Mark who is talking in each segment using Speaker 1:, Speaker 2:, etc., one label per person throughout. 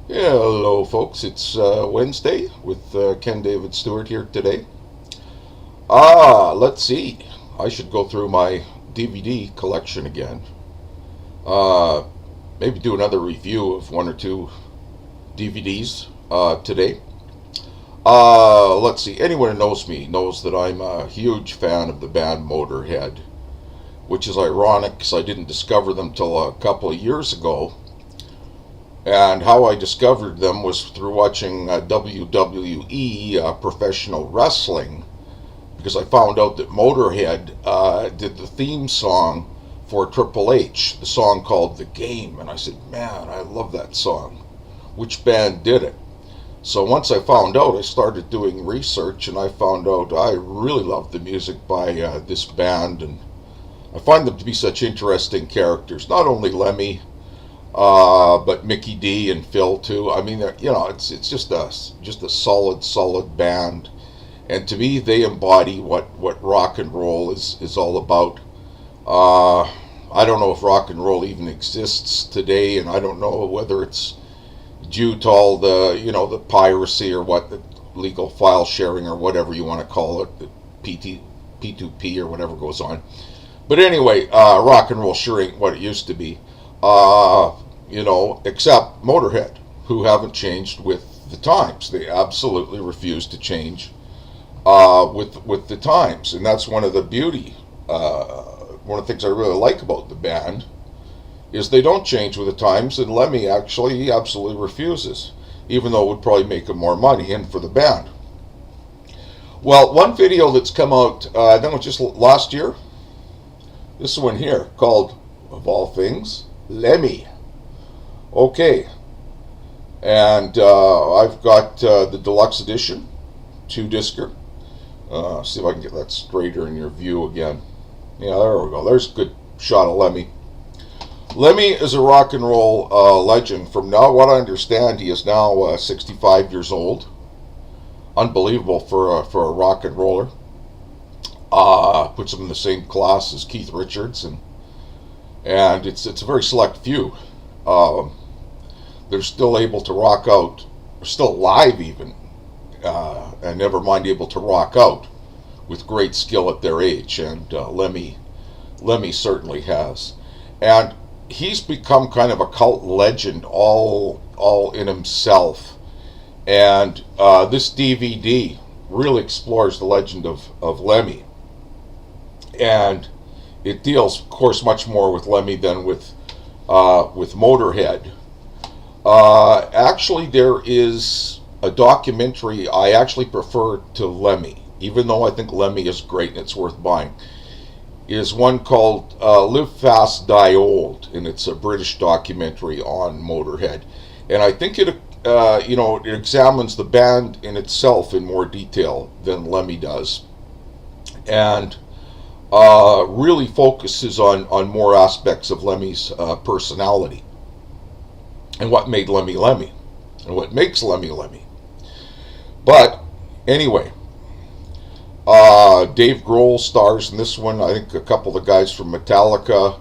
Speaker 1: Hello, folks. It's Wednesday with Ken David Stewart here today. Let's see. I should go through my DVD collection again. Uh, Maybe do another review of one or two DVDs today. Let's see. Anyone who knows me knows that I'm a huge fan of the band Motorhead, which is ironic because I didn't discover them till a couple of years ago. And how I discovered them was through watching WWE professional wrestling, because I found out that Motorhead did the theme song for Triple H, the song called The Game. And I said, man, I love that song. Which band did it? So once I found out, I started doing research, and I found out I really love the music by this band. And I find them to be such interesting characters. Not only Lemmy, but Mickey D and Phil too. I mean, it's just a solid band, and to me, they embody what rock and roll is all about. I don't know if rock and roll even exists today, and I don't know whether it's due to all the piracy or what, the legal file sharing or whatever you want to call it, the P2P or whatever goes on. But anyway, rock and roll sure ain't what it used to be. Except Motorhead, who haven't changed with the times. They absolutely refuse to change with the times, and that's one of the one of the things I really like about the band is they don't change with the times. And Lemmy actually he absolutely refuses, even though it would probably make him more money and for the band. Well, one video that's come out, I think it was just last year. This one here called, of all things, Lemmy. Okay, and I've got the deluxe edition, 2-discer. See if I can get that straighter in your view again. Yeah, there we go. There's a good shot of Lemmy. Lemmy is a rock and roll legend. From now, what I understand, he is now 65 years old. Unbelievable for a rock and roller. Puts him in the same class as Keith Richards, and it's a very select few. They're still able to rock out, they're still alive even, and never mind able to rock out with great skill at their age, and Lemmy certainly has. And he's become kind of a cult legend all in himself. And this DVD really explores the legend of Lemmy. And it deals, of course, much more with Lemmy than with Motorhead. Actually, there is a documentary I actually prefer to Lemmy, even though I think Lemmy is great and it's worth buying. Is one called Live Fast, Die Old, and it's a British documentary on Motorhead. And I think it examines the band in itself in more detail than Lemmy does, and really focuses on more aspects of Lemmy's personality, and what made Lemmy Lemmy, and what makes Lemmy Lemmy. But anyway, Dave Grohl stars in this one. I think a couple of the guys from Metallica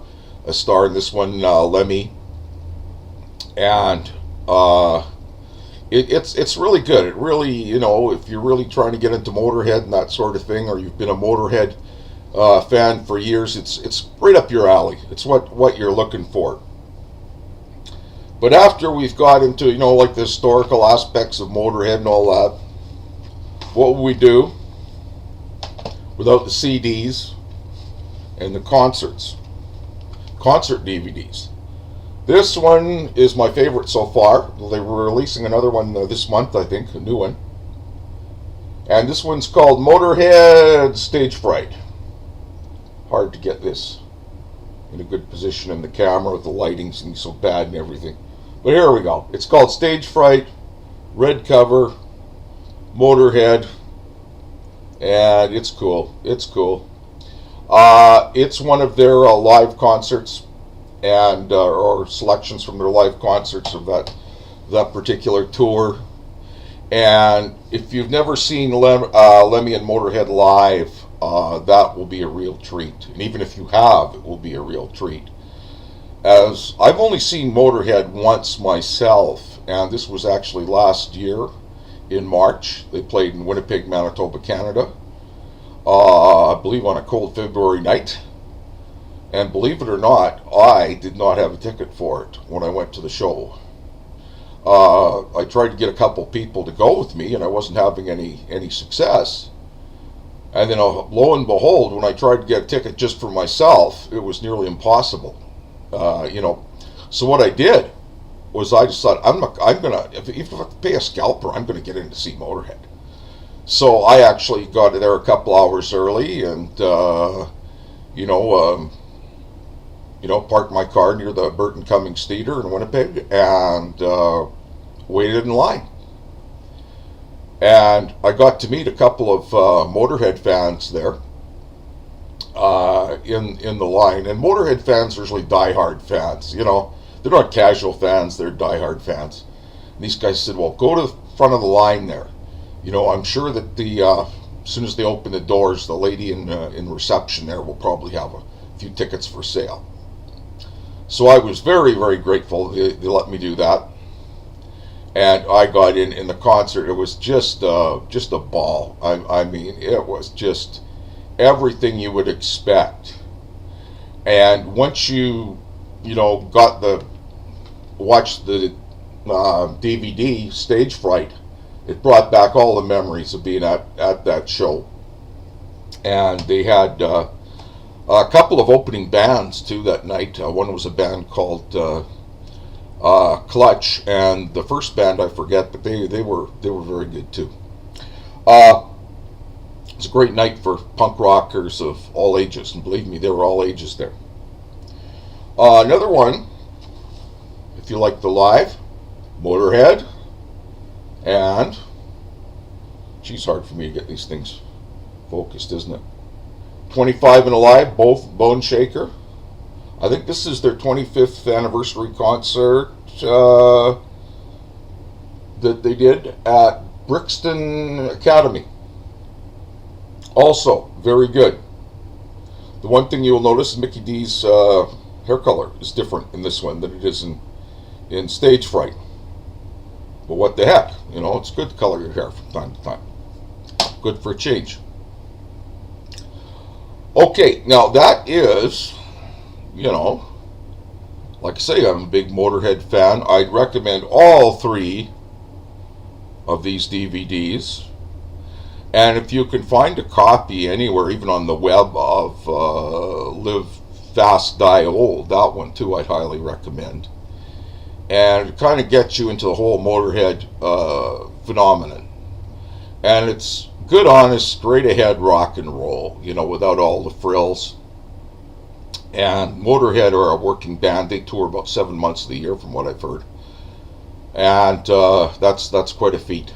Speaker 1: star in this one, Lemmy, and it's really good. It really, if you're really trying to get into Motorhead and that sort of thing, or you've been a Motorhead fan for years, it's right up your alley. It's what you're looking for. But after we've got into, like the historical aspects of Motorhead and all that, what will we do without the CDs and the concert DVDs? This one is my favorite so far. They were releasing another one this month, I think, a new one. And this one's called Motorhead Stage Fright. Hard to get this in a good position in the camera with the lighting seems so bad and everything. But here we go. It's called Stage Fright, red cover, Motorhead, and it's cool. It's cool. It's one of their live concerts, and or selections from their live concerts of that particular tour. And if you've never seen Lemmy and Motorhead live, that will be a real treat. And even if you have, it will be a real treat. As I've only seen Motorhead once myself, and this was actually last year in March. They played in Winnipeg, Manitoba, Canada, I believe on a cold February night. And believe it or not, I did not have a ticket for it when I went to the show. I tried to get a couple people to go with me, and I wasn't having any success. And then, lo and behold, when I tried to get a ticket just for myself, it was nearly impossible. So what I did was I decided if I have to pay a scalper, I'm gonna get in to see Motorhead. So I actually got there a couple hours early, and parked my car near the Burton Cummings Theater in Winnipeg, and waited in line. And I got to meet a couple of Motorhead fans there in the line. And Motorhead fans are usually diehard fans. They're not casual fans; they're diehard fans. And these guys said, "Well, go to the front of the line there. I'm sure that as soon as they open the doors, the lady in reception there will probably have a few tickets for sale." So I was very, very grateful they let me do that. And I got in the concert. It was just a ball. I mean, it was just everything you would expect. And once you watched the DVD Stage Fright, it brought back all the memories of being at that show. And they had a couple of opening bands too that night. One was a band called Clutch, and the first band I forget, but they were very good too. It's a great night for punk rockers of all ages, and believe me, they were all ages there. Another one, if you like the live, Motorhead, and geez, hard for me to get these things focused, isn't it? 25 and Alive, both Bone Shaker. I think this is their 25th anniversary concert that they did at Brixton Academy. Also, very good. The one thing you'll notice is Mickey D's hair color is different in this one than it is in Stage Fright. But what the heck, it's good to color your hair from time to time. Good for a change. Okay, now that is, like I say, I'm a big Motorhead fan. I'd recommend all three of these DVDs. And if you can find a copy anywhere, even on the web, of Live Fast, Die Old, that one too I'd highly recommend. And it kind of gets you into the whole Motorhead phenomenon. And it's good, honest, straight ahead rock and roll, without all the frills. And Motorhead are a working band. They tour about 7 months of the year, from what I've heard. And that's quite a feat.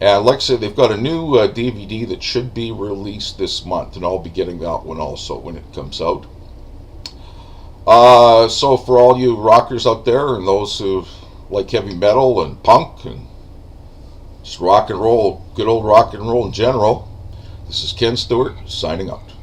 Speaker 1: And like I said, they've got a new DVD that should be released this month, and I'll be getting that one also when it comes out. So for all you rockers out there, and those who like heavy metal and punk and just rock and roll, good old rock and roll in general, this is Ken Stewart signing out.